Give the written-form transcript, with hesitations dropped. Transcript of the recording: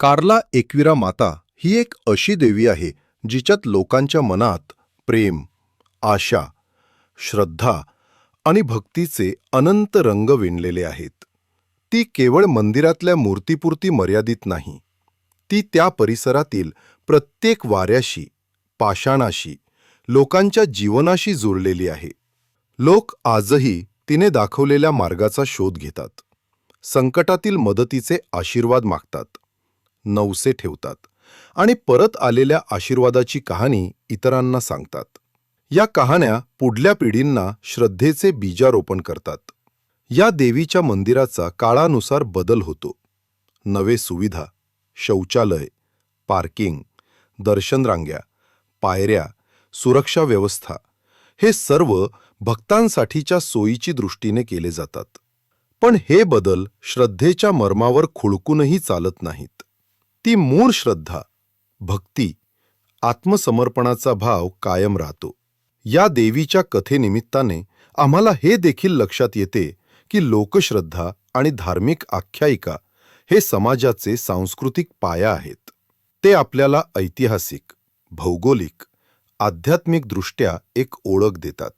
कार्ला एकविरा माता ही एक अशी देवी आहे जिच्यात लोकांच्या मनात प्रेम, आशा, श्रद्धा आणि भक्तीचे अनंत रंग विणलेले आहेत. ती केवळ मंदिरातल्या मूर्तीपुरती मर्यादित नाही. ती त्या परिसरातील प्रत्येक वाऱ्याशी, पाषाणाशी, लोकांच्या जीवनाशी जुळलेली आहे. लोक आजही तिने दाखवलेल्या मार्गाचा शोध घेतात. संकटातील मदतीचे आशीर्वाद मागतात, नवसे ठेवतात आणि परत आलेल्या आशीर्वादाची कहाणी इतरांना सांगतात. या कहाण्या पुढल्या पिढींना श्रद्धेचे बीजारोपण करतात. या देवीच्या मंदिराचा काळानुसार बदल होतो. नवे सुविधा, शौचालय, पार्किंग, दर्शन रांग्या, पायऱ्या, सुरक्षा व्यवस्था हे सर्व भक्तांसाठीच्या सोयीची दृष्टीने केले जातात. पण हे बदल श्रद्धेच्या मर्मावर खुळकूनही चालत नाहीत. ती मूळ श्रद्धा, भक्ती, आत्मसमर्पणाचा भाव कायम राहतो. या देवीच्या कथेनिमित्ताने आम्हाला हे देखील लक्षात येते की लोकश्रद्धा आणि धार्मिक आख्यायिका हे समाजाचे सांस्कृतिक पाया आहेत. ते आपल्याला ऐतिहासिक, भौगोलिक, आध्यात्मिक दृष्ट्या एक ओळख देतात.